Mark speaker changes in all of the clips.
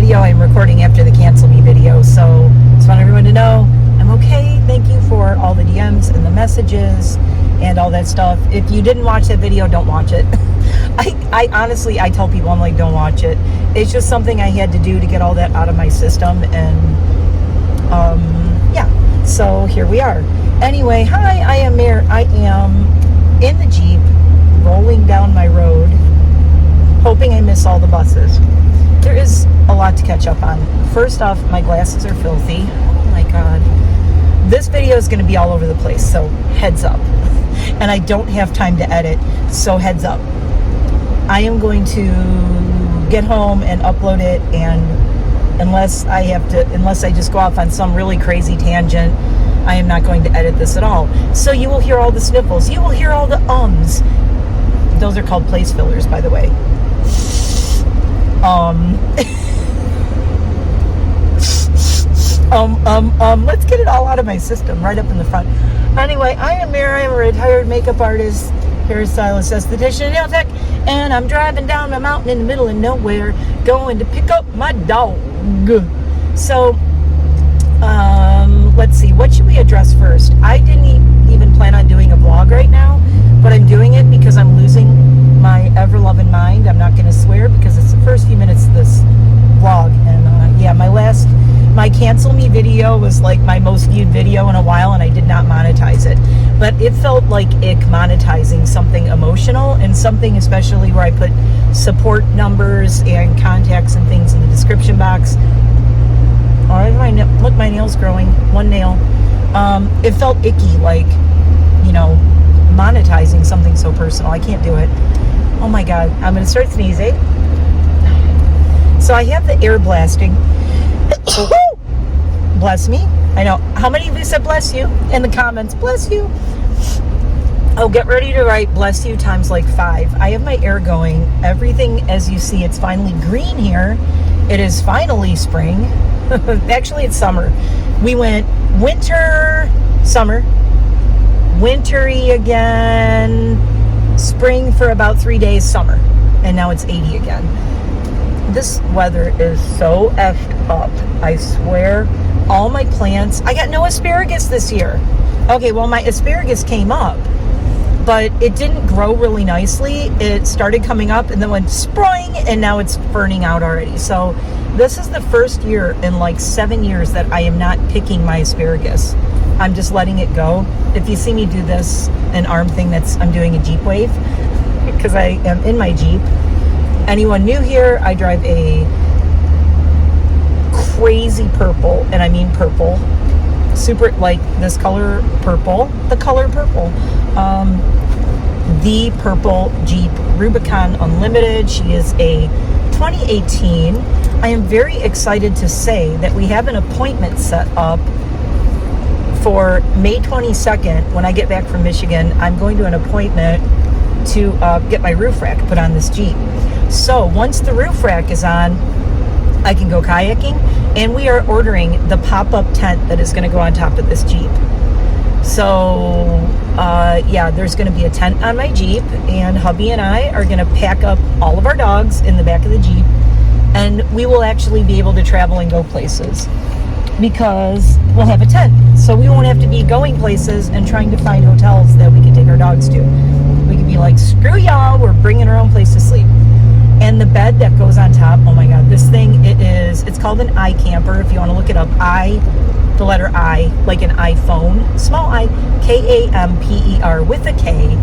Speaker 1: video I'm recording after the cancel me video, so just want everyone to know I'm okay. Thank you for all the DMs and the messages and all that stuff. If you didn't watch that video, don't watch it. I honestly, I tell people, I'm like, don't watch it. It's just something I had to do to get all that out of my system, and yeah, so here we are. Anyway, hi, I am in the Jeep rolling down my road, hoping I miss all the buses. There is a lot to catch up on. First off, my glasses are filthy. Oh my God. This video is going to be all over the place, so heads up. And I don't have time to edit, so heads up. I am going to get home and upload it, and unless I just go off on some really crazy tangent, I am not going to edit this at all. So you will hear all the sniffles. You will hear all the ums. Those are called place fillers, by the way. Let's get it all out of my system right up in the front. Anyway, I am Mary. I'm a retired makeup artist, hairstylist, esthetician, and nail tech, and I'm driving down a mountain in the middle of nowhere, going to pick up my dog. So, let's see, what should we address first? I didn't even plan on doing a vlog right now, but I'm doing it because I'm losing my ever-loving mind. I'm not going to swear because it's the first few minutes of this vlog, and yeah, my cancel me video was like my most viewed video in a while, and I did not monetize it, but it felt like ick monetizing something emotional, and something especially where I put support numbers and contacts and things in the description box. Look, my nail's growing, one nail. It felt icky, like, you know, monetizing something so personal. I can't do it. Oh my God, I'm gonna start sneezing. So I have the air blasting. Bless me. I know. How many of you said bless you in the comments? Bless you. Oh, get ready to write bless you times like 5. I have my air going. Everything, as you see, it's finally green here. It is finally spring. Actually, it's summer. We went winter, summer, wintry again, spring for about 3 days, summer, and now it's 80 again. This weather is so effed up, I swear. All my plants, I got no asparagus this year. Okay, well, my asparagus came up, but it didn't grow really nicely. It started coming up and then went spring, and now it's burning out already. So this is the first year in like 7 years that I am not picking my asparagus. I'm just letting it go. If you see me do this, an arm thing, I'm doing a Jeep wave, because I am in my Jeep. Anyone new here, I drive a crazy purple, and I mean purple, super, like this color purple, the color purple, the purple Jeep Rubicon Unlimited. She is a 2018. I am very excited to say that we have an appointment set up for May 22nd. When I get back from Michigan, I'm going to an appointment to get my roof rack put on this Jeep. So once the roof rack is on, I can go kayaking, and we are ordering the pop-up tent that is going to go on top of this Jeep. So yeah, there's going to be a tent on my Jeep, and hubby and I are going to pack up all of our dogs in the back of the Jeep, and we will actually be able to travel and go places because we'll have a tent. So we won't have to be going places and trying to find hotels that we can take our dogs to. We can be like, screw y'all, we're bringing our own place to sleep. And the bed that goes on top, oh my God, this thing, it's called an iCamper. If you want to look it up, the letter I, like an iPhone, small I, K-A-M-P-E-R with a K.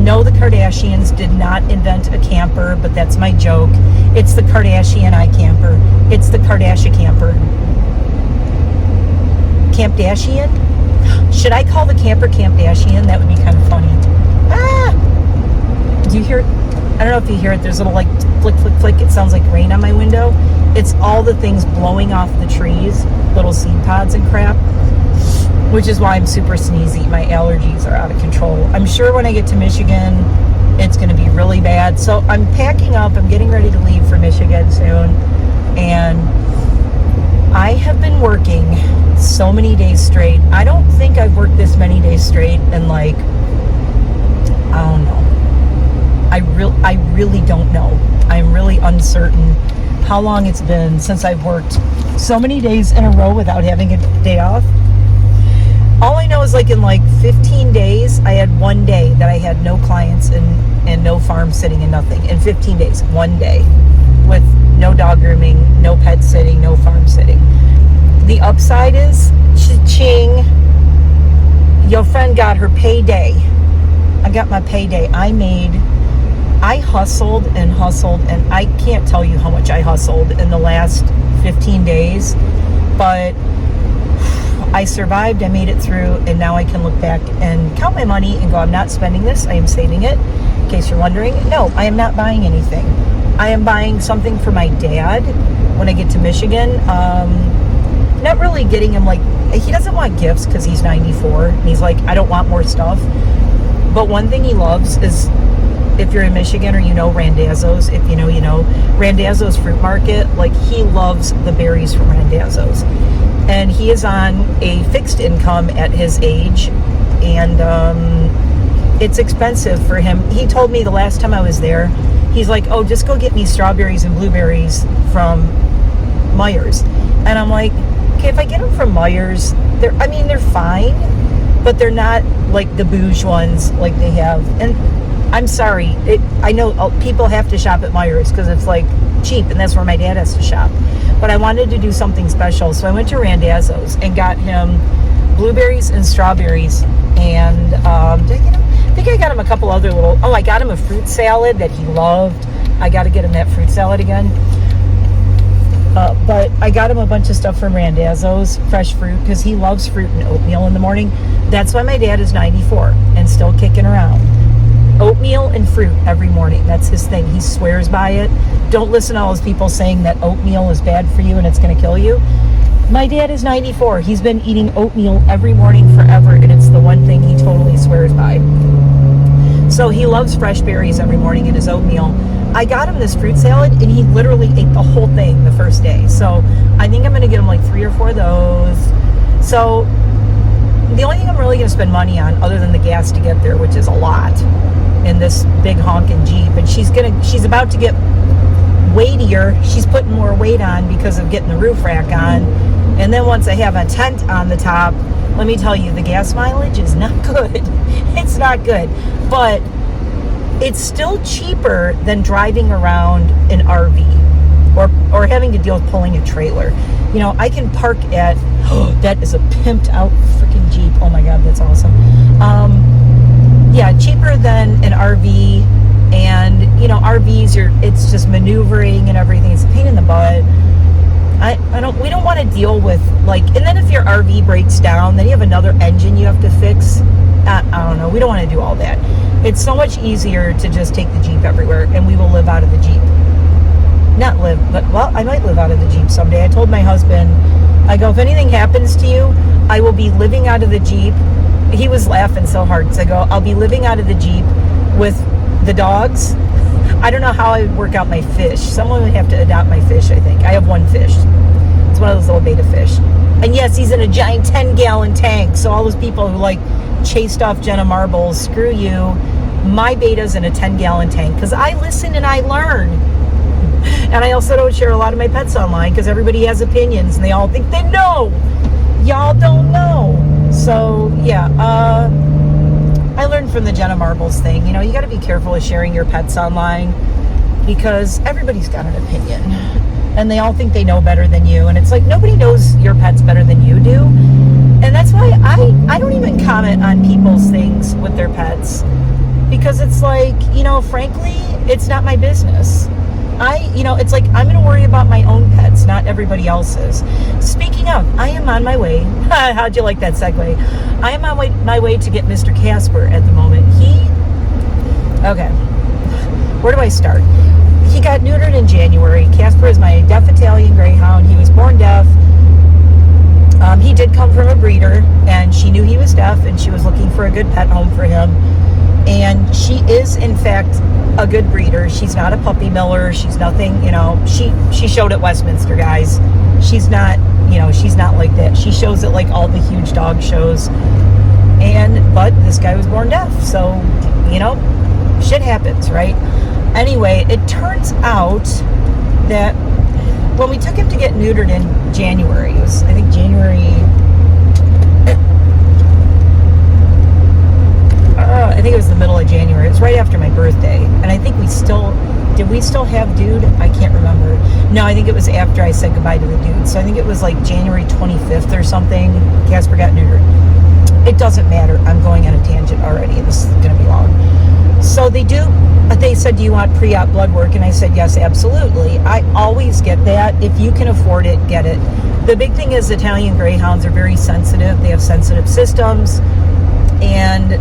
Speaker 1: No, the Kardashians did not invent a camper, but that's my joke. It's the Kardashian iCamper. It's the Kardashian camper. Campdashian? Should I call the camper Campdashian? That would be kind of funny. Ah! Do you hear it? I don't know if you hear it. There's a little like flick, flick, flick. It sounds like rain on my window. It's all the things blowing off the trees, little seed pods and crap, which is why I'm super sneezy. My allergies are out of control. I'm sure when I get to Michigan, it's going to be really bad. So I'm packing up. I'm getting ready to leave for Michigan soon. And I have been working so many days straight. I don't think I've worked this many days straight in like, I don't know. I really don't know. I'm really uncertain. how long it's been since I've worked so many days in a row without having a day off. All I know is like in like 15 days, I had one day that I had no clients and no farm sitting and nothing. In 15 days, one day with no dog grooming, no pet sitting, no farm sitting. The upside is, cha-ching, your friend got her payday. I got my payday. I hustled and I can't tell you how much I hustled in the last 15 days, but I survived, I made it through, and now I can look back and count my money and go, I'm not spending this, I am saving it. In case you're wondering, no, I am not buying anything. I am buying something for my dad when I get to Michigan. Not really getting him, like, he doesn't want gifts because he's 94, and he's like, I don't want more stuff. But one thing he loves is, if you're in Michigan or you know Randazzo's, if you know, Randazzo's Fruit Market, like, he loves the berries from Randazzo's. And he is on a fixed income at his age, and it's expensive for him. He told me the last time I was there, he's like, oh, just go get me strawberries and blueberries from Myers. And I'm like, okay, if I get them from Myers, they're fine, but they're not like the bougie ones like they have. And I'm sorry, I know people have to shop at Myers because it's like cheap, and that's where my dad has to shop. But I wanted to do something special, so I went to Randazzo's and got him blueberries and strawberries. And did I get him? I think I got him a couple other I got him a fruit salad that he loved. I got to get him that fruit salad again. But I got him a bunch of stuff from Randazzo's, fresh fruit, because he loves fruit and oatmeal in the morning. That's why my dad is 94 and still kicking around. Oatmeal and fruit every morning. That's his thing. He swears by it. Don't listen to all those people saying that oatmeal is bad for you and it's going to kill you. My dad is 94. He's been eating oatmeal every morning forever, and it's the one thing he totally swears by. So he loves fresh berries every morning in his oatmeal. I got him this fruit salad, and he literally ate the whole thing the first day. So I think I'm going to get him like 3 or 4 of those. So the only thing I'm really going to spend money on, other than the gas to get there, which is a lot, in this big honking Jeep, and she's about to get weightier. She's putting more weight on because of getting the roof rack on. And then once I have a tent on the top, let me tell you, the gas mileage is not good. It's not good. But it's still cheaper than driving around an RV or having to deal with pulling a trailer. You know, I can park at, that is a pimped out freaking Jeep. Oh my God, that's awesome. Yeah, cheaper than an RV. And, RVs, it's just maneuvering and everything. It's a pain in the butt. We don't want to deal with, and then if your RV breaks down, then you have another engine you have to fix. I don't know. We don't want to do all that. It's so much easier to just take the Jeep everywhere, and we will live out of the Jeep. Not live, but, well, I might live out of the Jeep someday. I told my husband, I go, if anything happens to you, I will be living out of the Jeep. He was laughing so hard. So I go, I'll be living out of the Jeep with the dogs. I don't know how I would work out my fish. Someone would have to adopt my fish, I think. I have one fish. It's one of those little beta fish. And yes, he's in a giant 10-gallon tank. So all those people who chased off Jenna Marbles, screw you. My beta's in a 10-gallon tank because I listen and I learn. And I also don't share a lot of my pets online because everybody has opinions and they all think they know. Y'all don't know. So, yeah, I learned from the Jenna Marbles thing. You got to be careful with sharing your pets online because everybody's got an opinion. And they all think they know better than you. And it's like, nobody knows your pets better than you do. And that's why I don't even comment on people's things with their pets. Because it's like, frankly, it's not my business. It's like I'm going to worry about my own pets, not everybody else's. Speaking of, I am on my way. How'd you like that segue? I am on my way to get Mr. Casper at the moment. Okay. Where do I start? He got neutered in January. Casper is my deaf Italian Greyhound. He was born deaf. He did come from a breeder, and she knew he was deaf, and she was looking for a good pet home for him. And she is, in fact, a good breeder. She's not a puppy miller. She's nothing, she showed at Westminster, guys. She's not like that. She shows at all the huge dog shows. But this guy was born deaf. So, shit happens, right? Anyway, it turns out that when we took him to get neutered in January, it was, I think, January, I think it was the middle of January. It was right after my birthday. And I think did we still have dude? I can't remember. No, I think it was after I said goodbye to the dude. So I think it was like January 25th or something. Casper got neutered. It doesn't matter. I'm going on a tangent already. This is going to be long. So they said, do you want pre-op blood work? And I said, yes, absolutely. I always get that. If you can afford it, get it. The big thing is Italian Greyhounds are very sensitive. They have sensitive systems. And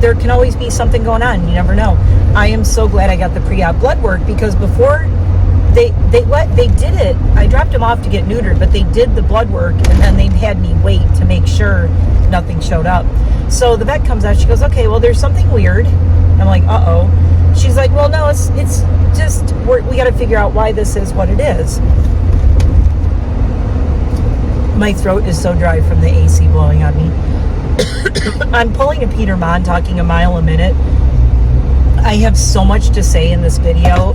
Speaker 1: there can always be something going on. You never know. I am so glad I got the pre-op blood work, because before they did it, I dropped them off to get neutered, but they did the blood work, and then they had me wait to make sure nothing showed up. So the vet comes out, she goes, okay, well, there's something weird. I'm like, uh-oh. She's like, well, no, it's just, we got to figure out why this is what it is. My throat is so dry from the AC blowing on me. I'm pulling a Peter Monn, talking a mile a minute. I have so much to say in this video.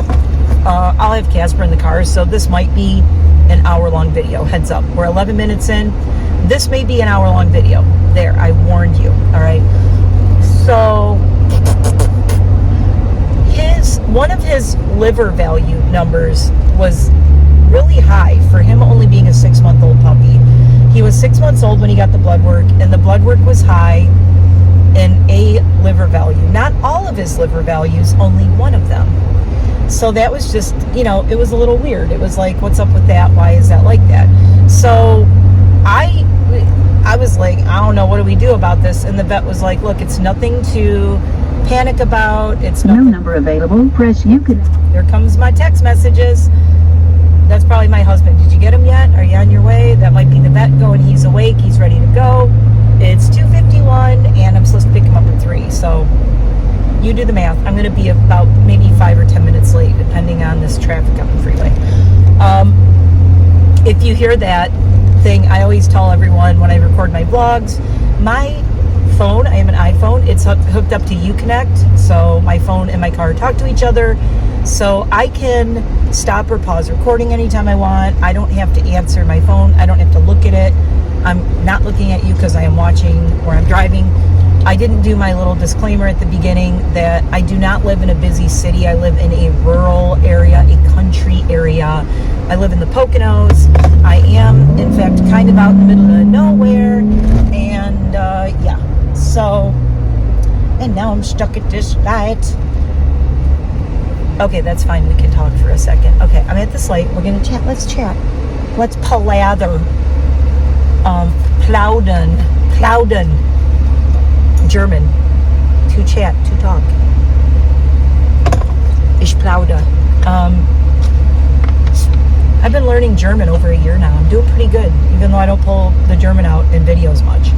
Speaker 1: I'll have Casper in the car, so this might be an hour-long video. Heads up, we're 11 minutes in. This may be an hour-long video. There, I warned you, all right? So, one of his liver value numbers was really high for him only being a 6-month-old puppy. He was 6 months old when he got the blood work, and the blood work was high in a liver value. Not all of his liver values, only one of them. So that was just, it was a little weird. It was like, what's up with that? Why is that like that? So I was like, I don't know, what do we do about this? And the vet was like, look, it's nothing to panic about. It's
Speaker 2: no number available. Press you can.
Speaker 1: Here comes my text messages. That's probably my husband. Did you get him yet? Are you on your way? That might be the vet going. He's awake. He's ready to go. It's 2:51, and I'm supposed to pick him up at 3. So you do the math. I'm going to be about maybe 5 or 10 minutes late, depending on this traffic on the freeway. If you hear that thing, I always tell everyone when I record my vlogs, my phone, I have an iPhone, it's hooked up to Uconnect, so my phone and my car talk to each other, so I can stop or pause recording anytime I want. I don't have to answer my phone. I don't have to look at it. I'm not looking at you because I am watching or I'm driving. I didn't do my little disclaimer at the beginning that I do not live in a busy city. I live in a rural area, a country area. I live in the Poconos. I am, in fact, kind of out in the middle of nowhere. And, yeah. So, and now I'm stuck at this light. Okay, that's fine. We can talk for a second. Okay, I'm at this light. We're going to chat. Let's chat. Let's palather. Plaudern. German. To chat, to talk. Ich plaudere. I've been learning German over a year now. I'm doing pretty good, even though I don't pull the German out in videos much.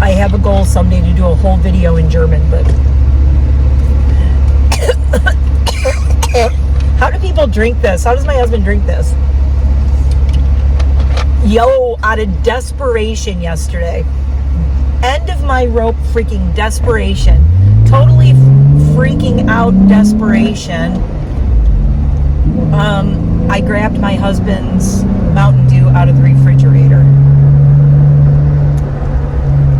Speaker 1: I have a goal someday to do a whole video in German, but how do people drink this? How does my husband drink this? Yo, out of desperation yesterday. End of my rope freaking desperation. Totally freaking out desperation. I grabbed my husband's Mountain Dew out of the refrigerator.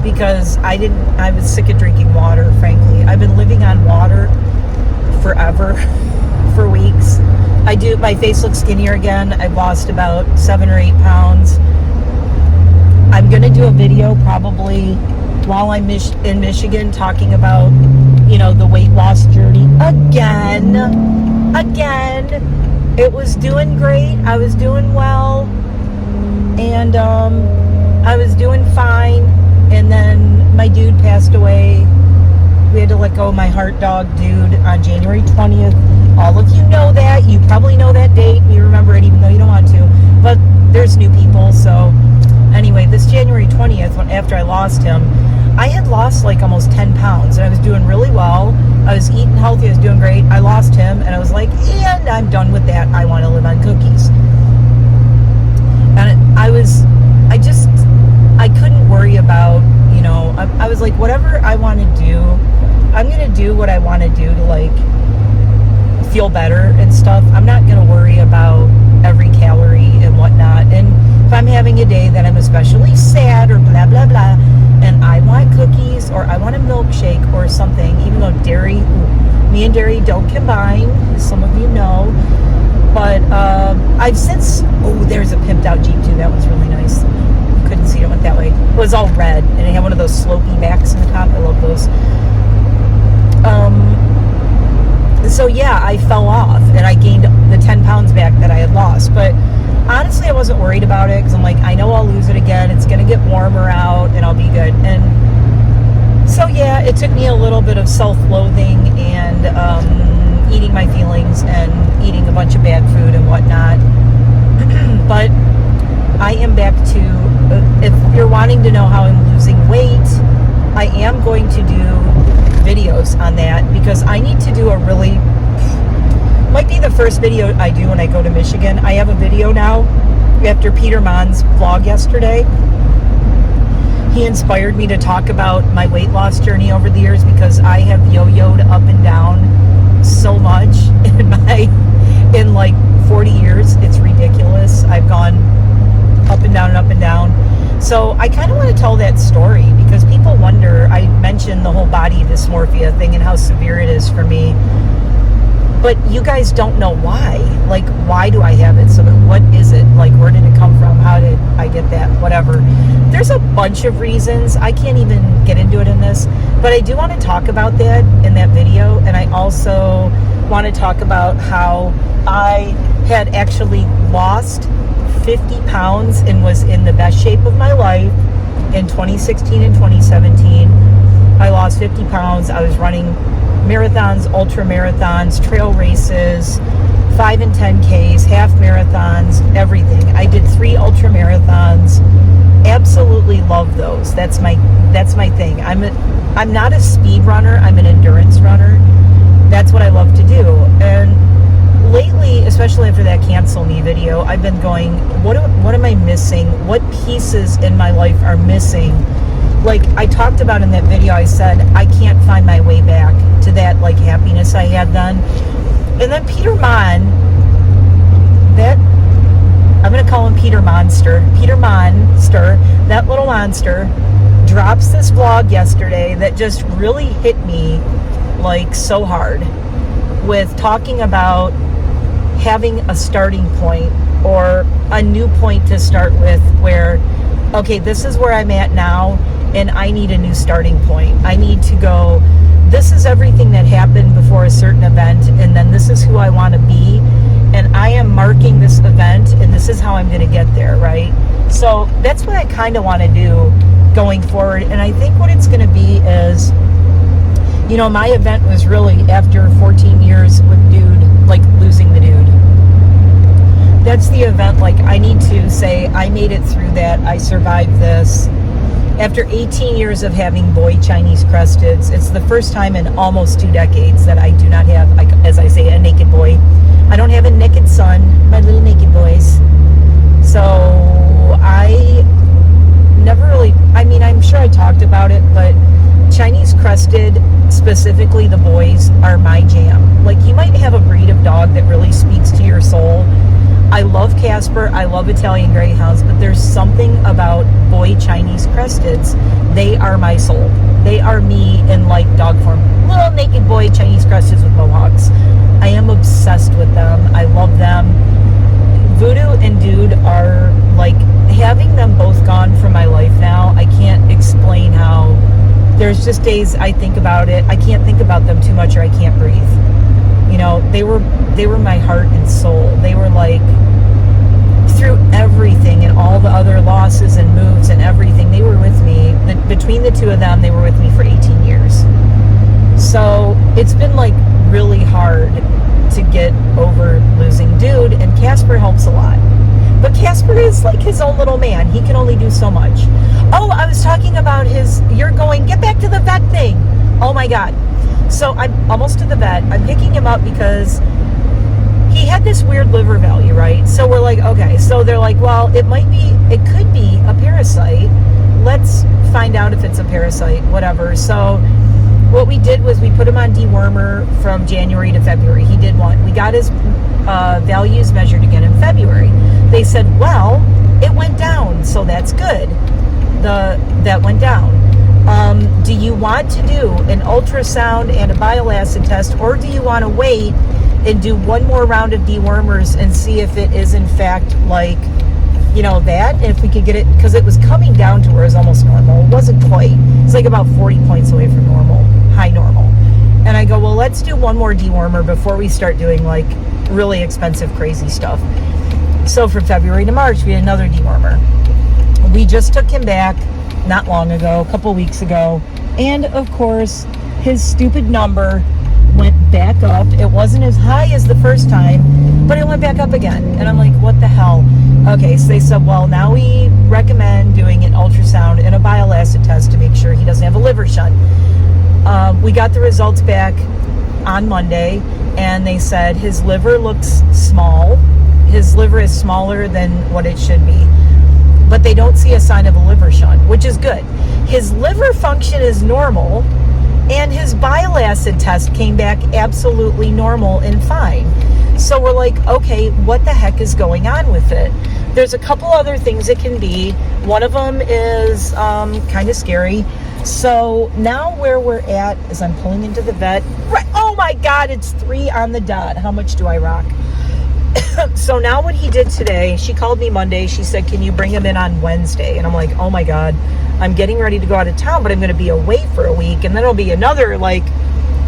Speaker 1: Because I was sick of drinking water, frankly. I've been living on water forever, for weeks. My face looks skinnier again. I've lost about 7 or 8 pounds. I'm going to do a video probably while I'm in Michigan talking about, the weight loss journey again. It was doing great. I was doing well. And I was doing fine. And then my dude passed away. We had to let go of my heart dog dude on January 20th. All of you know that. You probably know that date. You remember it even though you don't want to. But there's new people. So anyway, this January 20th, after I lost him, I had lost like almost 10 pounds. And I was doing really well. I was eating healthy. I was doing great. I lost him. And I was like, and I'm done with that. I want to live on cookies. And I couldn't worry about, I was like, whatever I want to do, I'm going to do what I want to do to, feel better and stuff, I'm not going to worry about every calorie and whatnot. And if I'm having a day that I'm especially sad or blah, blah, blah, and I want cookies or I want a milkshake or something, even though dairy, me and dairy don't combine, as some of you know. But I've since, there's a pimped out Jeep too. That was really nice. You couldn't see it, went that way. It was all red and it had one of those slopey backs in the top. I love those. So yeah, I fell off and I gained the 10 pounds back that I had lost. But honestly, I wasn't worried about it because I'm like, I know I'll lose it again. It's going to get warmer out and I'll be good. And so yeah, it took me a little bit of self-loathing and eating my feelings and eating a bunch of bad food and whatnot. But I am back to, if you're wanting to know how I'm losing weight, I am going to do videos on that because I need to do a really, might be the first video I do when I go to Michigan. I have a video now after Peter Monn's vlog yesterday. He inspired me to talk about my weight loss journey over the years because I have yo-yoed up and down so much in like 40 years. It's ridiculous. I've gone up and down and up and down. So I kind of want to tell that story because people wonder. I mentioned the whole body dysmorphia thing and how severe it is for me. But you guys don't know why. Like, why do I have it? So what is it? Like, where did it come from? How did I get that? Whatever. There's a bunch of reasons. I can't even get into it in this. But I do want to talk about that in that video. And I also want to talk about how I had actually lost 50 pounds and was in the best shape of my life in 2016 and 2017. I lost 50 pounds. I was running marathons, ultra marathons, trail races, 5 and 10Ks, half marathons, everything. I did 3 ultra marathons. Absolutely love those. That's my thing. I'm not a speed runner. I'm an endurance runner. That's what I love to do. And lately, especially after that cancel me video, I've been going, what am I missing? What pieces in my life are missing? Like I talked about in that video, I said, I can't find my way back to that like happiness I had then. And then Peter Monn, I'm going to call him Peter Monster. Peter Monster, that little monster, drops this vlog yesterday that just really hit me like so hard with talking about having a starting point or a new point to start with where, okay, this is where I'm at now and I need a new starting point. I need to go, this is everything that happened before a certain event and then this is who I want to be and I am marking this event and this is how I'm going to get there, right? So that's what I kind of want to do going forward. And I think what it's going to be is, you know, my event was really after 14 years with dude, like losing the dude. That's the event, like I need to say I made it through that, I survived this. After 18 years of having boy Chinese cresteds, it's the first time in almost 2 decades that I do not have, like, as I say, a naked boy. I don't have a naked son, my little naked boys. So I never really, I mean, I'm sure I talked about it, but Chinese crested, specifically the boys, are my jam. Like, you might have a breed of dog that really speaks to your soul. I love Casper, I love Italian Greyhounds, but there's something about boy Chinese cresteds. They are my soul. They are me in like dog form. Little naked boy Chinese cresteds with mohawks. I am obsessed with them. I love them. Voodoo and Dude are like, having them both gone from my life now, I can't explain how. There's just days I think about it. I can't think about them too much or I can't breathe. You know, they were my heart and soul. They were like, through everything and all the other losses and moves and everything, they were with me. Between the two of them, they were with me for 18 years. So it's been like really hard to get over losing Dude, and Casper helps a lot. But Casper is like his own little man. He can only do so much. Oh, I was talking about you're going, get back to the vet thing. Oh my God. So I'm almost to the vet. I'm picking him up because he had this weird liver value, right? So we're like, okay. So they're like, well, it could be a parasite. Let's find out if it's a parasite, whatever. So what we did was we put him on dewormer from January to February. He did one. We got his values measured again in February. They said, well, it went down, so that's good. That went down. Do you want to do an ultrasound and a bile acid test, or do you want to wait and do one more round of dewormers and see if it is in fact like, you know, that, and if we could get it, because it was coming down to where it was almost normal. It wasn't quite. It's like about 40 points away from normal, high normal. And I go, well, let's do one more dewormer before we start doing like really expensive, crazy stuff. So from February to March, we had another dewormer. We just took him back not long ago, a couple weeks ago, and of course, his stupid number went back up. It wasn't as high as the first time, but it went back up again. And I'm like, what the hell? Okay, so they said, well, now we recommend doing an ultrasound and a bile acid test to make sure he doesn't have a liver shunt. We got the results back on Monday, and they said his liver looks small. His liver is smaller than what it should be. But they don't see a sign of a liver shunt, which is good. His liver function is normal, and his bile acid test came back absolutely normal and fine. So we're like, okay, what the heck is going on with it? There's a couple other things it can be. One of them is kind of scary. So now where we're at is I'm pulling into the vet. Right. Oh my God, it's 3 on the dot. How much do I rock? So now what he did today, she called me Monday. She said, can you bring him in on Wednesday? And I'm like, oh my God, I'm getting ready to go out of town, but I'm going to be away for a week. And then it'll be another like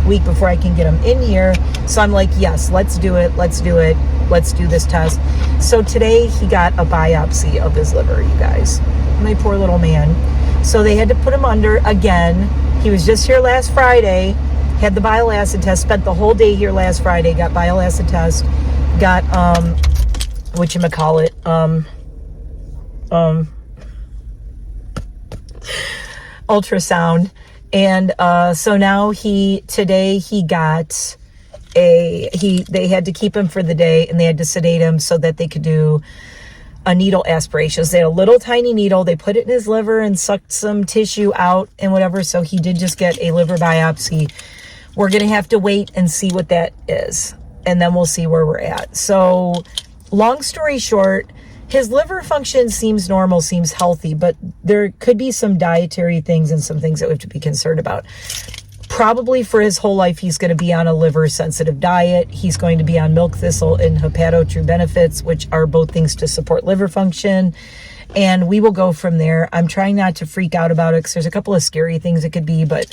Speaker 1: week before I can get him in here. So I'm like, yes, let's do it. Let's do it. Let's do this test. So today he got a biopsy of his liver, you guys. My poor little man. So they had to put him under again. He was just here last Friday, had the bile acid test, spent the whole day here last Friday, got bile acid test, got whatchamacallit, ultrasound. And so now they had to keep him for the day, and they had to sedate him so that they could do a needle aspiration. So they had a little tiny needle, they put it in his liver and sucked some tissue out and whatever. So he did just get a liver biopsy. We're gonna have to wait and see what that is, and then we'll see where we're at. So long story short, his liver function seems normal, seems healthy, but there could be some dietary things and some things that we have to be concerned about. Probably for his whole life, he's going to be on a liver-sensitive diet. He's going to be on milk thistle and hepato-true benefits, which are both things to support liver function. And we will go from there. I'm trying not to freak out about it because there's a couple of scary things it could be, but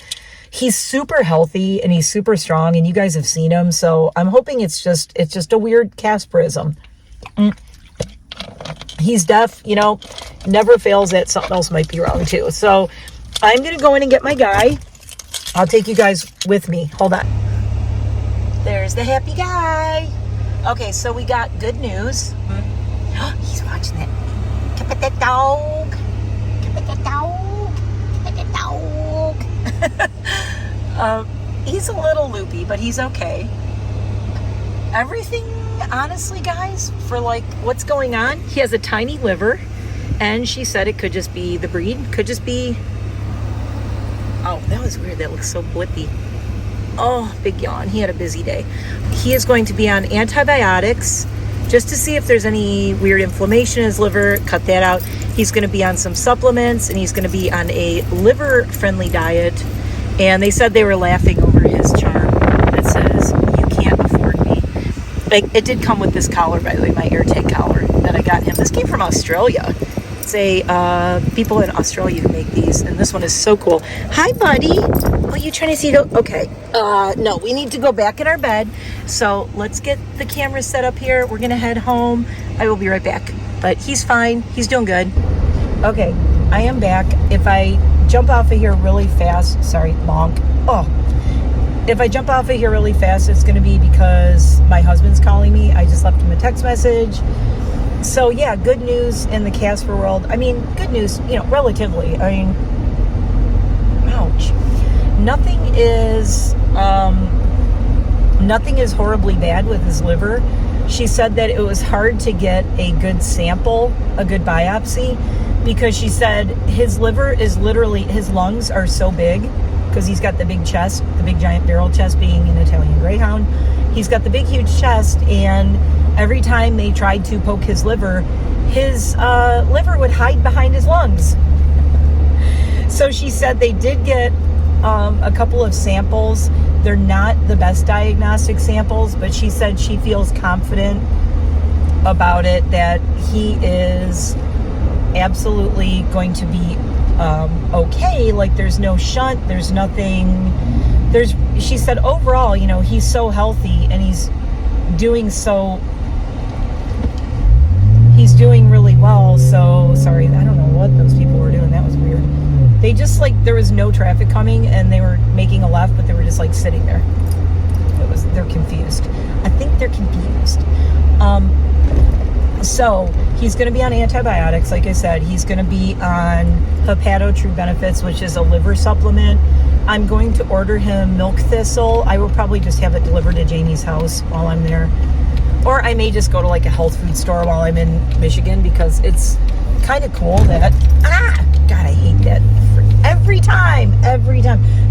Speaker 1: he's super healthy and he's super strong, and you guys have seen him. So I'm hoping it's just a weird Casperism. He's deaf, you know, never fails at something else might be wrong too. So I'm going to go in and get my guy. I'll take you guys with me. Hold on. There's the happy guy. Okay, so we got good news. He's watching it. Come at that dog. Come at that dog. Come at that dog. He's a little loopy, but he's okay. Everything, honestly, guys, for like what's going on, he has a tiny liver, and she said it could just be the breed, could just be... Oh, that was weird. That looks so blippy. Oh, big yawn. He had a busy day. He is going to be on antibiotics just to see if there's any weird inflammation in his liver. Cut that out. He's going to be on some supplements, and he's going to be on a liver-friendly diet. And they said they were laughing over his charm that says, "You can't afford me." Like, it did come with this collar, by the way, my AirTag collar that I got him. This came from Australia. Say people in Australia who make these, and this one is so cool. Hi, buddy. Are you trying to see the... Okay. No, we need to go back in our bed. So let's get the camera set up here. We're gonna head home. I will be right back. But he's fine. He's doing good. Okay, I am back. If I jump off of here really fast, sorry, bonk. Oh, if I jump off of here really fast, it's gonna be because my husband's calling me. I just left him a text message. So yeah, good news in the Casper world. I mean, good news, you know, relatively. I mean, ouch. Nothing is horribly bad with his liver. She said that it was hard to get a good sample, a good biopsy, because she said his liver is literally, his lungs are so big because he's got the big chest, the big giant barrel chest, being an Italian Greyhound. He's got the big huge chest, and every time they tried to poke his liver would hide behind his lungs. So she said they did get a couple of samples. They're not the best diagnostic samples, but she said she feels confident about it, that he is absolutely going to be okay. Like, there's no shunt, there's nothing. She said overall, you know, he's so healthy and he's doing really well. So sorry, I don't know what those people were doing. That was weird. They just, like, there was no traffic coming and they were making a left, but they were just like sitting there. They're confused. I think they're confused. So he's going to be on antibiotics. Like I said, he's going to be on Hepato True Benefits, which is a liver supplement. I'm going to order him milk thistle. I will probably just have it delivered to Jamie's house while I'm there. Or I may just go to like a health food store while I'm in Michigan, because it's kind of cool that, God, I hate that. Every time.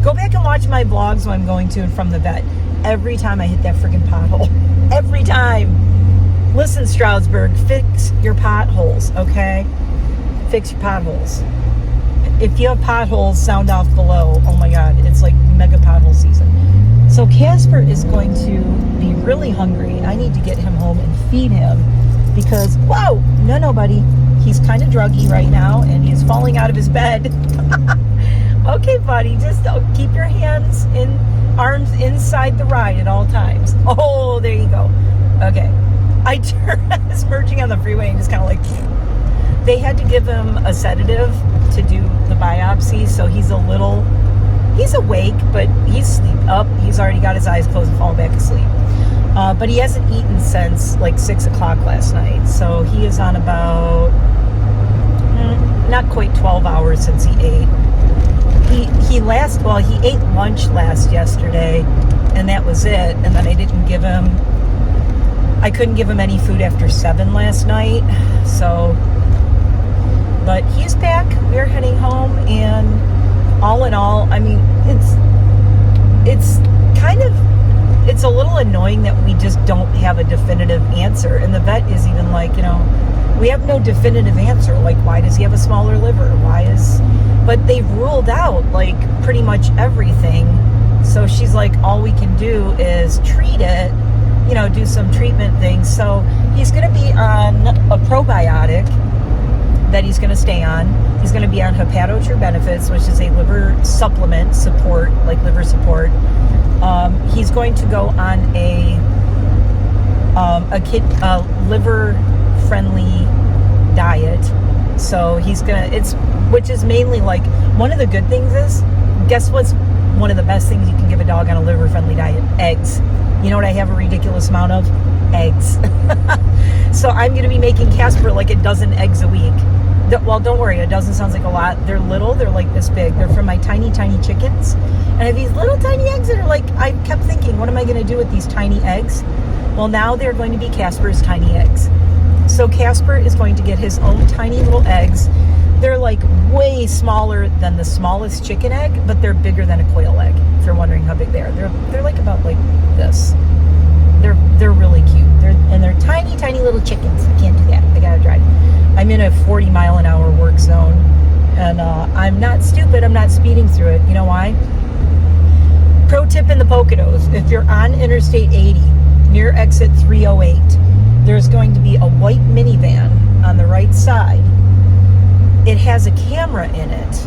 Speaker 1: Go back and watch my vlogs when I'm going to and from the vet. Every time I hit that freaking pothole. Every time. Listen, Stroudsburg, fix your potholes, okay? Fix your potholes. If you have potholes, sound off below. Oh my God, it's like mega pothole season. So Casper is going to be really hungry. I need to get him home and feed him because, whoa, no, buddy. He's kind of druggy right now and he's falling out of his bed. Okay, buddy, just keep your arms inside the ride at all times. Oh, there you go. Okay. I was merging on the freeway and just kind of like, they had to give him a sedative to do the biopsy, so he's awake, but he's up. He's already got his eyes closed and fallen back asleep. But he hasn't eaten since like 6 o'clock last night, so he is on about not quite 12 hours since he ate. He ate lunch yesterday, and that was it. And then I couldn't give him any food after 7 last night. So, but he's back. We're heading home, and all in all, I mean, it's a little annoying that we just don't have a definitive answer. And the vet is even like, you know, we have no definitive answer. Like, why does he have a smaller liver? But they've ruled out like pretty much everything. So she's like, all we can do is treat it, you know, do some treatment things. So he's going to be on a probiotic that he's going to stay on. He's going to be on Hepato True Benefits, which is a liver supplement support, like liver support. He's going to go on a liver-friendly diet. So which is mainly like, one of the good things is, guess what's one of the best things you can give a dog on a liver-friendly diet? Eggs. You know what I have a ridiculous amount of? Eggs. So I'm going to be making Casper like a dozen eggs a week. Well, don't worry, a dozen sounds like a lot. They're little, they're like this big. They're from my tiny chickens. And I have these little tiny eggs that are like, I kept thinking, what am I going to do with these tiny eggs? Well, now they're going to be Casper's tiny eggs. So Casper is going to get his own tiny little eggs. They're like way smaller than the smallest chicken egg, but they're bigger than a quail egg. If you're wondering how big they are, they're like about like this. They're really cute. They're tiny little chickens. I can't do that. I gotta drive. I'm in a 40-mile-an-hour work zone, and I'm not stupid. I'm not speeding through it. You know why? Pro tip in the Poconos: if you're on Interstate 80 near exit 308, there's going to be a white minivan on the right side. It has a camera in it,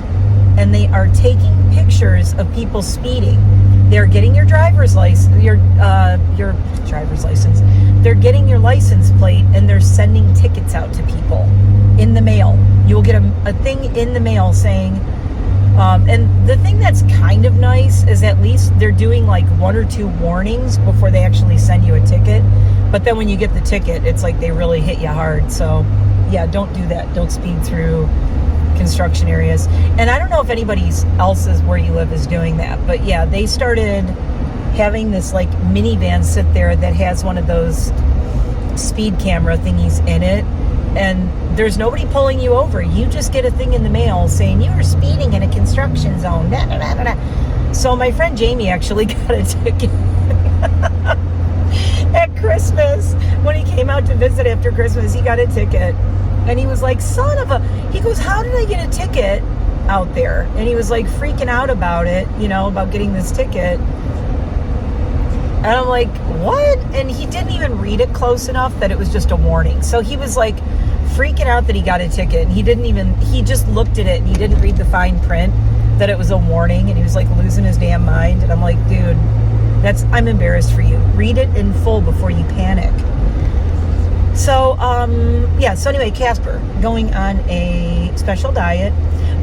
Speaker 1: and they are taking pictures of people speeding. They're getting your driver's license, your driver's license. They're getting your license plate, and they're sending tickets out to people in the mail. You'll get a thing in the mail saying, and the thing that's kind of nice is at least they're doing like 1 or 2 warnings before they actually send you a ticket. But then when you get the ticket, it's like they really hit you hard. So yeah, don't do that. Don't speed through construction areas. And I don't know if anybody else's where you live is doing that, but yeah, they started having this like minivan sit there that has one of those speed camera thingies in it, and there's nobody pulling you over. You just get a thing in the mail saying you are speeding in a construction zone. So my friend Jamie actually got a ticket at Christmas. When he came out to visit after Christmas, he got a ticket. And he was like, son of a... He goes, how did I get a ticket out there? And he was like freaking out about it, about getting this ticket. And I'm like, what? And he didn't even read it close enough that it was just a warning. So he was like freaking out that he got a ticket. And he just looked at it and he didn't read the fine print that it was a warning. And he was like losing his damn mind. And I'm like, dude, I'm embarrassed for you. Read it in full before you panic. So, so anyway, Casper going on a special diet,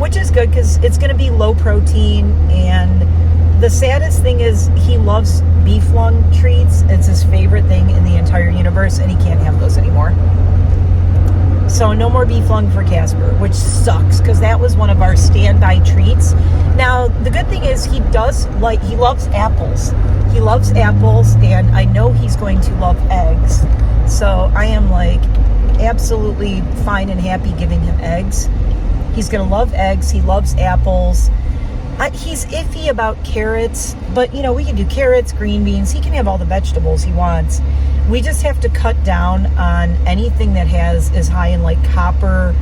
Speaker 1: which is good because it's going to be low protein. And the saddest thing is he loves beef lung treats. It's his favorite thing in the entire universe, and he can't have those anymore. So no more beef lung for Casper, which sucks because that was one of our standby treats. Now, the good thing is he loves apples. He loves apples, and I know he's going to love eggs. So I am like absolutely fine and happy giving him eggs. He's going to love eggs. He loves apples. He's iffy about carrots, but we can do carrots, green beans. He can have all the vegetables he wants. We just have to cut down on anything that is high in like copper.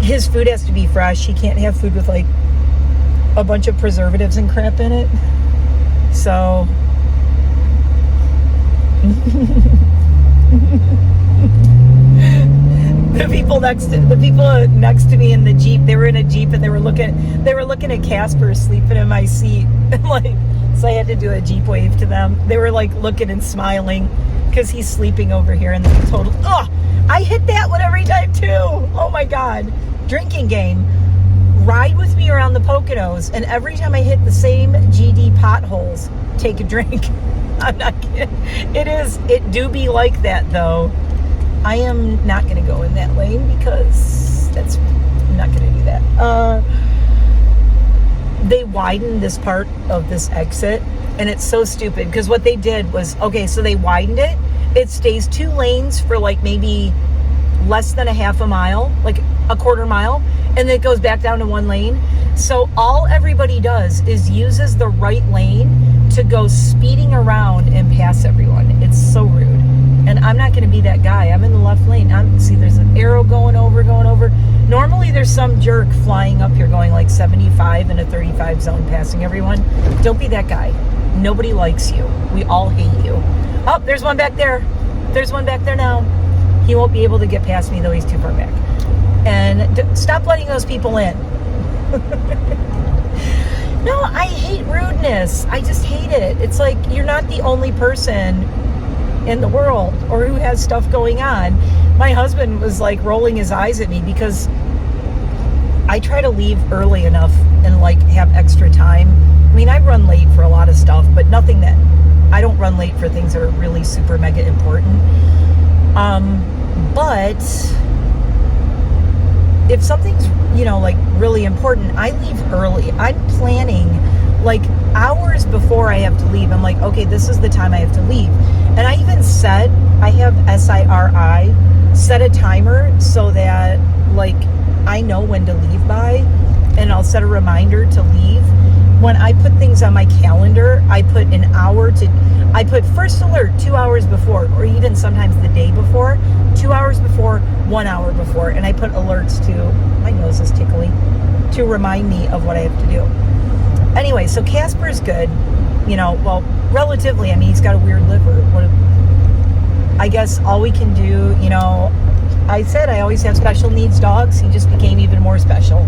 Speaker 1: His food has to be fresh. He can't have food with like a bunch of preservatives and crap in it. So the people next to me in the Jeep, they were in a Jeep and they were looking at Casper sleeping in my seat. So I had to do a Jeep wave to them. They were like looking and smiling because he's sleeping over here in the total. Oh, I hit that one every time too. Oh my God. Drinking game. Ride with me around the Poconos, and every time I hit the same GD potholes, take a drink. I'm not kidding. It do be like that though. I am not going to go in that lane because I'm not going to do that. They widened this part of this exit, and it's so stupid because what they did was, so they widened it. It stays 2 lanes for like maybe less than a half a mile, like a quarter mile, and then it goes back down to 1 lane. So all everybody does is uses the right lane to go speeding around and pass everyone. It's so rude. And I'm not going to be that guy. I'm in the left lane. See, there's an arrow going over. Normally there's some jerk flying up here going like 75 in a 35 zone passing everyone. Don't be that guy. Nobody likes you. We all hate you. Oh, there's one back there. There's one back there now. He won't be able to get past me though. He's too far back. And stop letting those people in. No, I hate rudeness. I just hate it. It's like you're not the only person in the world or who has stuff going on. My husband was like rolling his eyes at me because I try to leave early enough and like have extra time. I mean, I run late for a lot of stuff, but nothing that I don't run late for things that are really super mega important. But if something's, like really important, I leave early. I'm planning like hours before I have to leave. I'm like, okay, this is the time I have to leave. And I even I have SIRI, set a timer so that like I know when to leave by, and I'll set a reminder to leave. When I put things on my calendar, I put I put first alert 2 hours before, or even sometimes the day before, 2 hours before, 1 hour before, and I put alerts my nose is tickly, to remind me of what I have to do. Anyway, so Casper's good, relatively. I mean, he's got a weird liver. I guess all we can do, I said I always have special needs dogs. He just became even more special.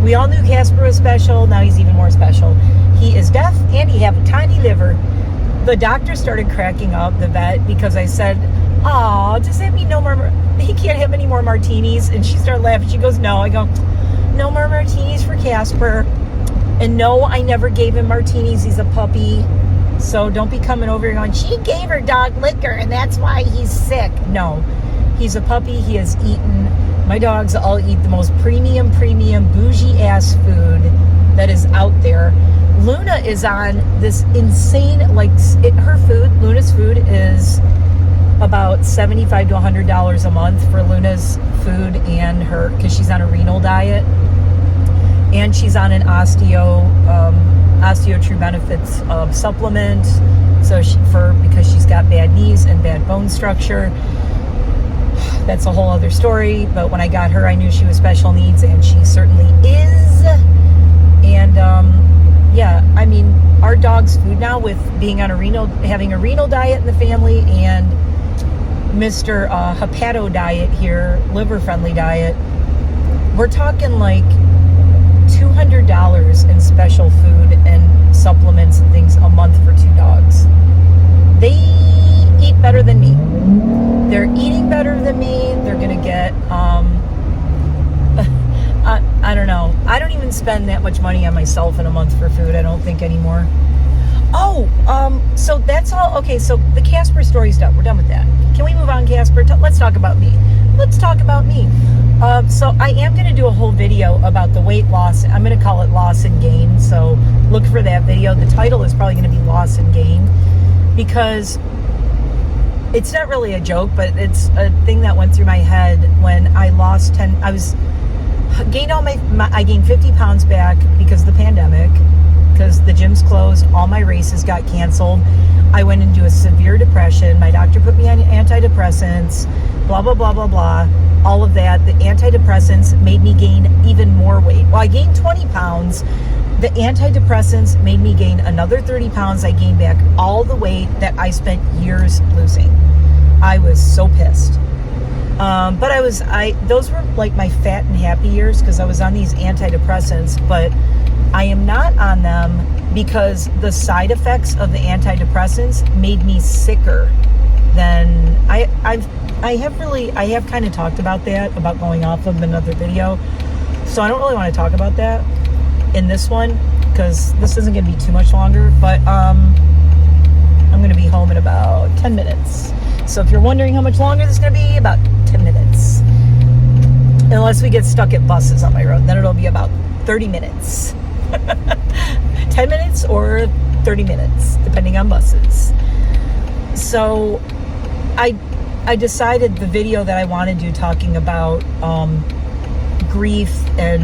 Speaker 1: We all knew Casper was special. Now he's even more special. He is deaf and he has a tiny liver. The doctor started cracking up, the vet, because I said, "Aw, does that mean no more? He can't have any more martinis?" And she started laughing. She goes, "No." I go, "No more martinis for Casper." And no, I never gave him martinis. He's a puppy. So don't be coming over here going, "She gave her dog liquor and that's why he's sick." No, he's a puppy. He has eaten. My dogs all eat the most premium, bougie ass food that is out there. Luna is on this insane, Luna's food is about $75 to $100 a month for Luna's food because she's on a renal diet. And she's on an osteo OsteoTrue Benefits supplement. So because she's got bad knees and bad bone structure. That's a whole other story. But when I got her, I knew she was special needs, and she certainly is. And yeah, I mean, our dog's food now, with being on having a renal diet in the family, and Mr. Hepato diet here, liver-friendly diet, we're talking like $200 in special food and supplements and things a month for 2 dogs. They eat better than me. They're eating better than me. They're gonna get I don't know. I don't even spend that much money on myself in a month for food, I don't think, anymore. Oh, so that's all. Okay, so the Casper story's done. We're done with that. Can we move on, Casper? Let's talk about me. Let's talk about me. So I am going to do a whole video about the weight loss. I'm going to call it loss and gain. So look for that video. The title is probably going to be loss and gain, because it's not really a joke, but it's a thing that went through my head when I lost I gained 50 pounds back because of the pandemic, because the gyms closed, all my races got canceled. I went into a severe depression. My doctor put me on antidepressants, blah, blah, blah, blah, blah. All of that. The antidepressants made me gain even more weight. Well, I gained 20 pounds. The antidepressants made me gain another 30 pounds. I gained back all the weight that I spent years losing. I was so pissed. But those were like my fat and happy years, because I was on these antidepressants, but I am not on them because the side effects of the antidepressants made me sicker than I have kind of talked about that, about going off of another video. So I don't really want to talk about that in this one, because this isn't going to be too much longer, but I'm going to be home in about 10 minutes. So if you're wondering how much longer this is going to be, about 10 minutes. Unless we get stuck at buses on my road, then it'll be about 30 minutes. 10 minutes or 30 minutes, depending on buses. So I decided the video that I want to do talking about grief and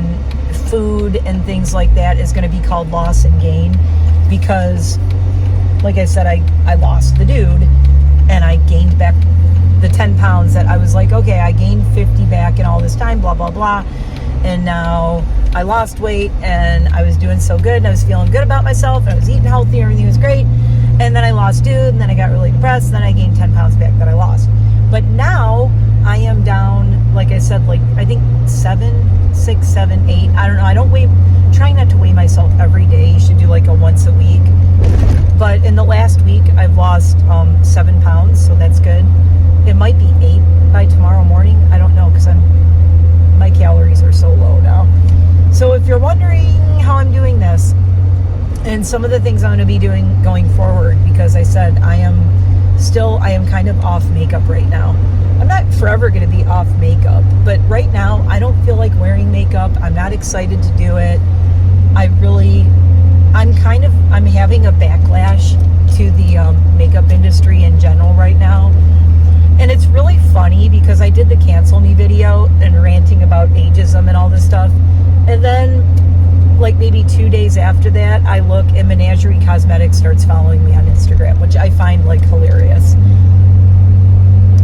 Speaker 1: food and things like that is going to be called Loss and Gain, because like I said, I lost the dude and I gained back the 10 pounds that I was like, okay, I gained 50 back in all this time, blah, blah, blah. And now I lost weight and I was doing so good and I was feeling good about myself and I was eating healthy, everything was great. And then I lost dude, and then I got really depressed, and then I gained 10 pounds back that I lost. But now I am down, like I said, like I think 7, 6, 7, 8. I don't know. I don't weigh, trying not to weigh myself every day. You should do like a once a week. But in the last week, I've lost 7 pounds, so that's good. It might be 8 by tomorrow morning. I don't know, because my calories are so low now. So if you're wondering how I'm doing this, and some of the things I'm going to be doing going forward, because I said I am kind of off makeup right now. I'm not forever going to be off makeup, but right now I don't feel like wearing makeup. I'm not excited to do it. I'm having a backlash to the makeup industry in general right now. And it's really funny because I did the cancel me video and ranting about ageism and all this stuff. And then like maybe 2 days after that, I look and Menagerie Cosmetics starts following me on Instagram, which I find like hilarious.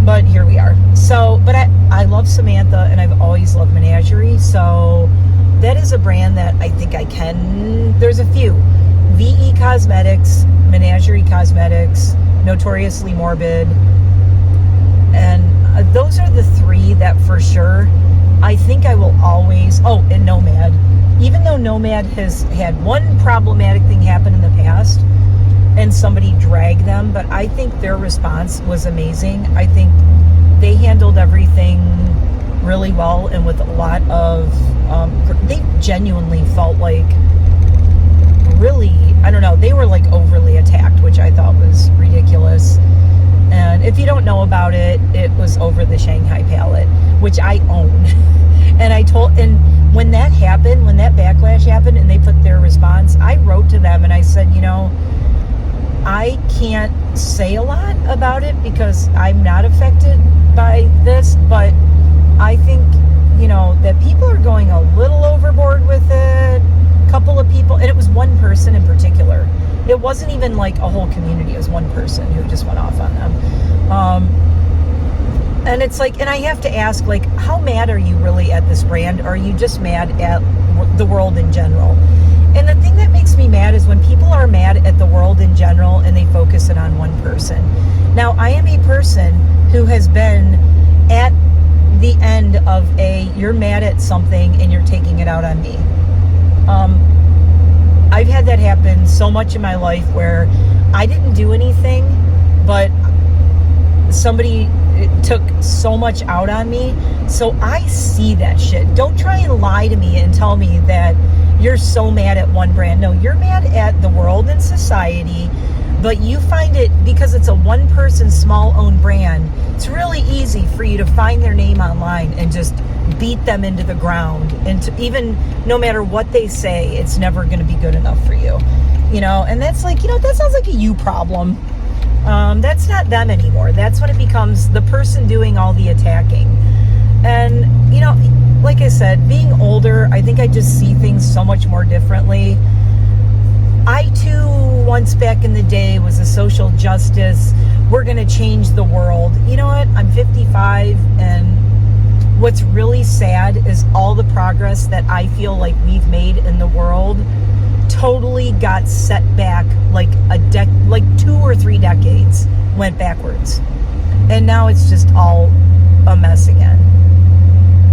Speaker 1: But here we are. So, but I love Samantha and I've always loved Menagerie. So that is a brand that I think I can. There's a few. VE Cosmetics, Menagerie Cosmetics, Notoriously Morbid. And those are the 3 that for sure I think I will always. Oh, and Nomad. Even though Nomad has had one problematic thing happen in the past and somebody dragged them, but I think their response was amazing. I think they handled everything really well and with a lot of, they genuinely felt like really, I don't know, they were like overly attacked, which I thought was ridiculous. And if you don't know about it, it was over the Shanghai palette, which I own. And when that happened, when that backlash happened and they put their response, I wrote to them and I said, you know, I can't say a lot about it because I'm not affected by this, but I think, you know, that people are going a little overboard with it. A couple of people, and it was one person in particular It wasn't even like a whole community. It was one person who just went off on them. And it's like, and I have to ask, like, how mad are you really at this brand? Or are you just mad at the world in general? And the thing that makes me mad is when people are mad at the world in general and they focus it on one person. Now, I am a person who has been at the end of you're mad at something and you're taking it out on me. I've had that happen so much in my life where I didn't do anything, but somebody took so much out on me. So I see that shit. Don't try and lie to me and tell me that you're so mad at one brand. No, you're mad at the world and society, but you find it, because it's a one-person, small-owned brand, it's really easy for you to find their name online and just beat them into the ground. And even no matter what they say, it's never going to be good enough for you. And that's like, that sounds like a you problem. That's not them anymore. That's when it becomes the person doing all the attacking. And, like I said, being older, I think I just see things so much more differently. I too, once back in the day, was a social justice. We're going to change the world. You know what? I'm 55, and what's really sad is all the progress that I feel like we've made in the world totally got set back like 2 or 3 decades went backwards. And now it's just all a mess again.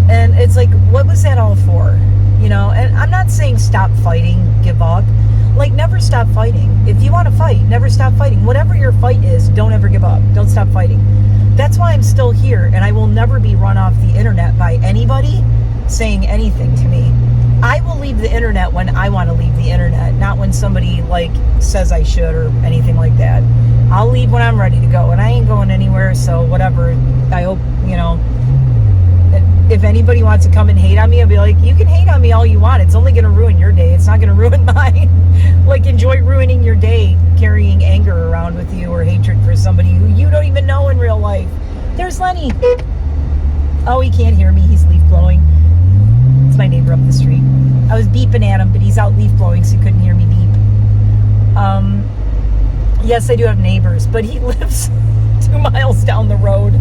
Speaker 1: And it's like, what was that all for? And I'm not saying stop fighting, give up. Like, never stop fighting. If you want to fight, never stop fighting. Whatever your fight is, don't ever give up. Don't stop fighting. That's why I'm still here, and I will never be run off the internet by anybody saying anything to me. I will leave the internet when I want to leave the internet, not when somebody says I should or anything like that. I'll leave when I'm ready to go, and I ain't going anywhere, so whatever. I hope, if anybody wants to come and hate on me, I'll be like, you can hate on me all you want. It's only going to ruin your day. It's not going to ruin mine. Enjoy ruining your day, carrying anger around with you or hatred for somebody who you don't even know in real life. There's Lenny. Oh, he can't hear me. He's leaf blowing. It's my neighbor up the street. I was beeping at him, but he's out leaf blowing, so he couldn't hear me beep. Yes, I do have neighbors, but he lives 2 miles down the road.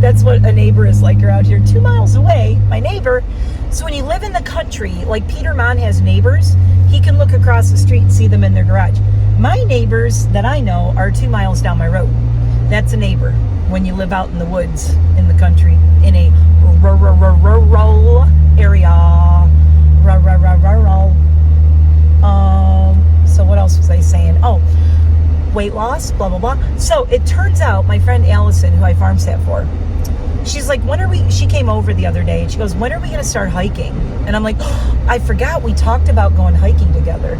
Speaker 1: That's what a neighbor is like around here. 2 miles away, my neighbor. So when you live in the country, like Peter Monn has neighbors, he can look across the street and see them in their garage. My neighbors that I know are 2 miles down my road. That's a neighbor when you live out in the woods, in the country, in a rural area. Rural. So what else was I saying? Oh, weight loss, blah, blah, blah. So it turns out my friend Allison, who I farm sat for, she's like, she came over the other day and she goes, when are we going to start hiking? And I'm like, oh, I forgot we talked about going hiking together.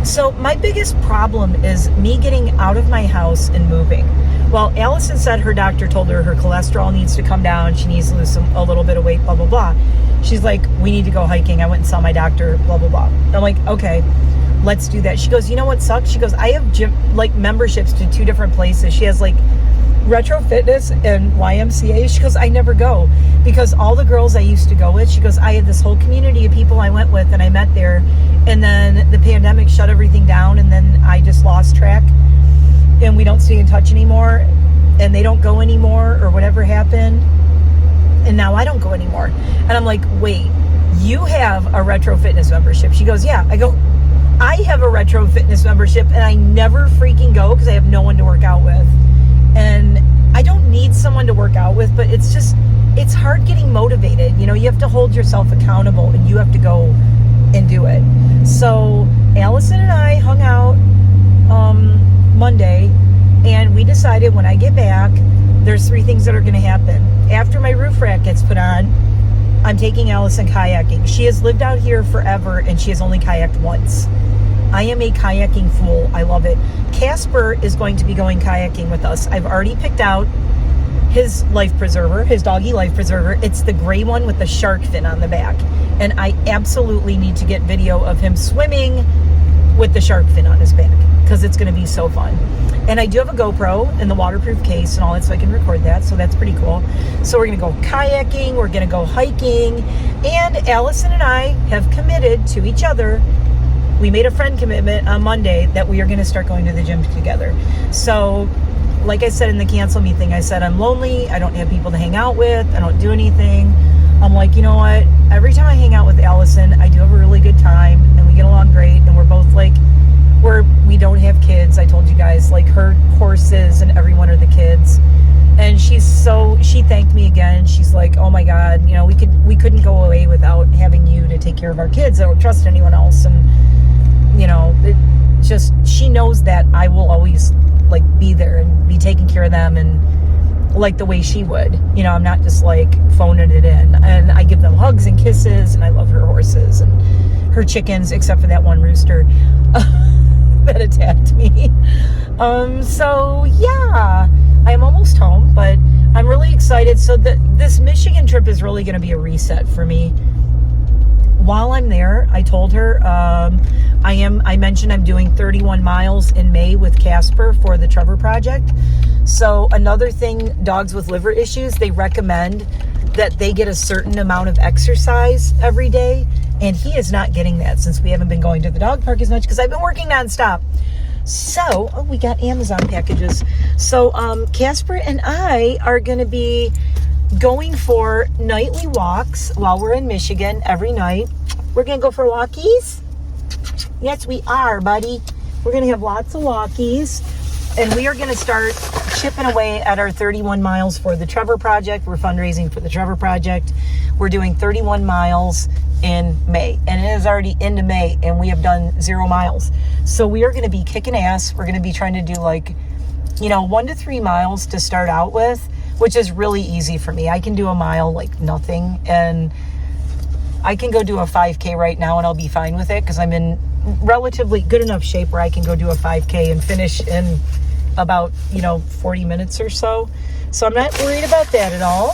Speaker 1: So my biggest problem is me getting out of my house and moving. Well, Allison said her doctor told her cholesterol needs to come down. She needs to lose a little bit of weight, blah, blah, blah. She's like, we need to go hiking. I went and saw my doctor, blah, blah, blah. I'm like, okay, let's do that. She goes, you know what sucks? She goes, I have gym, memberships to 2 different places. She has Retro Fitness and YMCA. She goes, I never go because all the girls I used to go with, she goes, I had this whole community of people I went with and I met there. And then the pandemic shut everything down. And then I just lost track and we don't stay in touch anymore and they don't go anymore or whatever happened. And now I don't go anymore. And I'm like, wait, you have a Retro Fitness membership? She goes, yeah. I go, I have a Retro Fitness membership and I never freaking go because I have no one to work out with. And I don't need someone to work out with, but it's hard getting motivated. You have to hold yourself accountable and you have to go and do it. So Allison and I hung out Monday and we decided when I get back, there's 3 things that are going to happen. After my roof rack gets put on, I'm taking Allison kayaking. She has lived out here forever and she has only kayaked once. I am a kayaking fool. I love it. Casper is going to be going kayaking with us. I've already picked out his life preserver, his doggy life preserver. It's the gray one with the shark fin on the back. And I absolutely need to get video of him swimming with the shark fin on his back because it's going to be so fun. And I do have a GoPro in the waterproof case and all that, so I can record that. So that's pretty cool. So we're going to go kayaking. We're going to go hiking. And Allison and I have committed to each other we made a friend commitment on Monday that we are going to start going to the gym together. So, like I said in the cancel me thing, I said, I'm lonely. I don't have people to hang out with. I don't do anything. I'm like, you know what? Every time I hang out with Allison, I do have a really good time and we get along great. And we're both like, we don't have kids. I told you guys, like her horses and everyone are the kids. And she thanked me again. She's like, oh my God, you know, we couldn't go away without having you to take care of our kids. I don't trust anyone else. And, you know, she knows that I will always like be there and be taking care of them and like the way she would. You know, I'm not just like phoning it in. And I give them hugs and kisses, and I love her horses and her chickens, except for that one rooster that attacked me. So yeah, I'm almost home, but I'm really excited. So this Michigan trip is really going to be a reset for me. While I'm there, I told her, I mentioned I'm doing 31 miles in May with Casper for the Trevor Project. So another thing, dogs with liver issues, they recommend that they get a certain amount of exercise every day. And he is not getting that since we haven't been going to the dog park as much because I've been working nonstop. So, we got Amazon packages. So, Casper and I are going to be going for nightly walks while we're in Michigan every night. We're going to go for walkies. Yes, we are, buddy. We're going to have lots of walkies. And we are going to start chipping away at our 31 miles for the Trevor Project. We're fundraising for the Trevor Project. We're doing 31 miles in May. And it is already into May, and we have done 0 miles. So we are going to be kicking ass. We're going to be trying to do 1 to 3 miles to start out with, which is really easy for me. I can do a mile like nothing, and I can go do a 5K right now and I'll be fine with it because I'm in relatively good enough shape where I can go do a 5K and finish in about 40 minutes or so. So I'm not worried about that at all.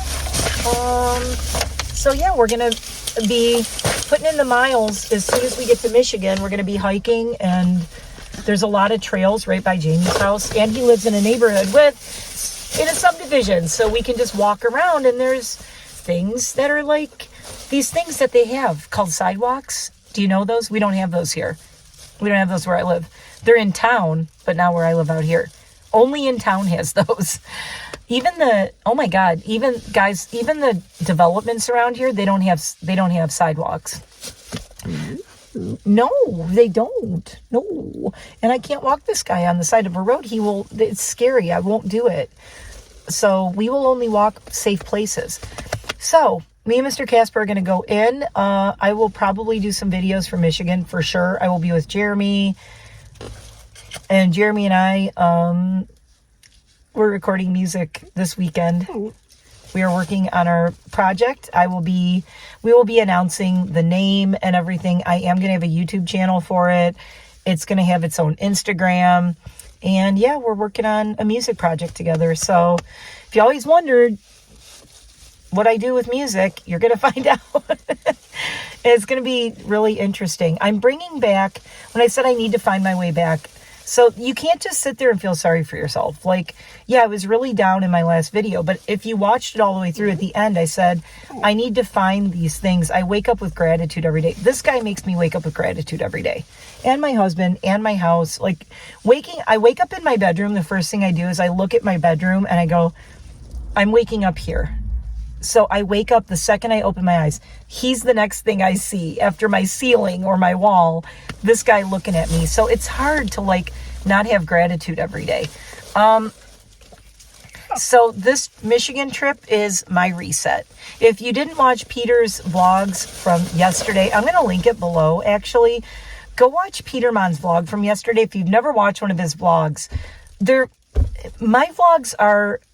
Speaker 1: So yeah, we're gonna be putting in the miles as soon as we get to Michigan. We're gonna be hiking, and there's a lot of trails right by Jamie's house, and he lives in a neighborhood in a subdivision, so we can just walk around, and there's things that are like these things that they have called sidewalks. Do you know those? We don't have those here. We don't have those where I live. They're in town, but not where I live out here. Only in town has those. Even the developments around here, they don't have sidewalks. No, they don't. No. And I can't walk this guy on the side of a road. It's scary. I won't do it. So we will only walk safe places. So me and Mr. Casper are going to go in. I will probably do some videos from Michigan for sure. I will be with Jeremy. And Jeremy and I, we're recording music this weekend. We are working on our project. We will be announcing the name and everything. I am going to have a YouTube channel for it. It's going to have its own Instagram. And yeah, we're working on a music project together. So if you always wondered what I do with music, you're going to find out. It's going to be really interesting. I'm bringing back, when I said I need to find my way back, so you can't just sit there and feel sorry for yourself. I was really down in my last video, but if you watched it all the way through, at the end, I said, I need to find these things. I wake up with gratitude every day. This guy makes me wake up with gratitude every day. And my husband and my house. I wake up in my bedroom. The first thing I do is I look at my bedroom and I go, I'm waking up here. So I wake up the second I open my eyes. He's the next thing I see after my ceiling or my wall. This guy looking at me. So it's hard to not have gratitude every day. So this Michigan trip is my reset. If you didn't watch Peter's vlogs from yesterday, I'm going to link it below actually. Go watch Peter Monn's vlog from yesterday. If you've never watched one of his vlogs, my vlogs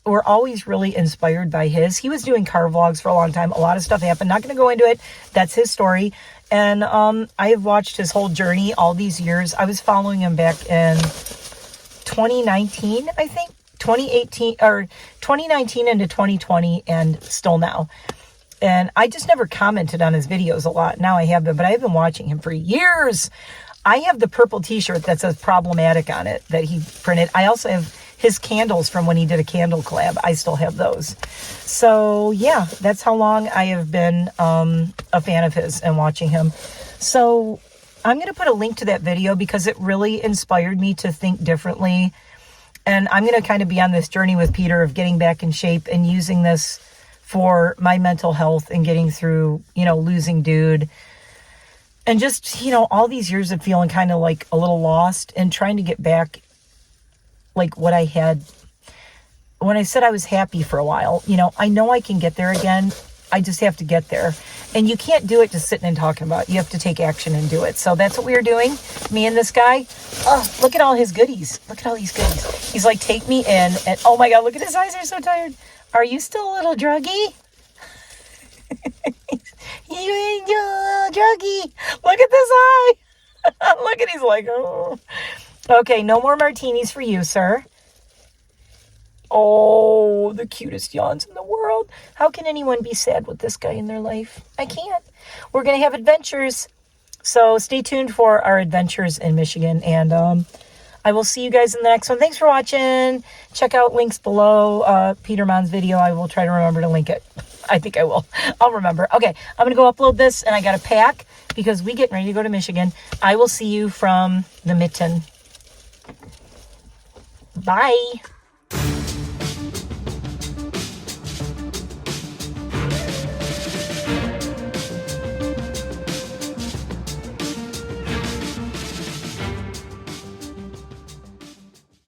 Speaker 1: were always really inspired by his. He was doing car vlogs for a long time. A lot of stuff happened. Not going to go into it. That's his story. And I have watched his whole journey all these years. I was following him back in 2019, I think. 2018 or 2019 into 2020 and still now. And I just never commented on his videos a lot. Now I have been, but I have been watching him for years. I have the purple t-shirt that says problematic on it that he printed. I also have his candles from when he did a candle collab. I still have those. So yeah, that's how long I have been a fan of his and watching him. So I'm going to put a link to that video because it really inspired me to think differently. And I'm going to kind of be on this journey with Peter of getting back in shape and using this for my mental health and getting through, you know, losing dude. And just, you know, all these years of feeling kind of like a little lost and trying to get back like what I had when I said I was happy for a while. You know I can get there again. I just have to get there. And you can't do it just sitting and talking about it. You have to take action and do it. So that's what we are doing. Me and this guy. Oh, look at all his goodies. Look at all these goodies. He's like, take me in. And oh my God, look at his eyes. They're so tired. Are you still a little druggy? You ain't a little druggy. Look at this eye. Look at he's like, oh. Okay, no more martinis for you, sir. Oh, the cutest yawns in the world. How can anyone be sad with this guy in their life? I can't. We're going to have adventures. So stay tuned for our adventures in Michigan. And I will see you guys in the next one. Thanks for watching. Check out links below Peter Monn's video. I will try to remember to link it. I think I will. I'll remember. Okay, I'm going to go upload this. And I got to pack because we getting ready to go to Michigan. I will see you from the mitten. Bye.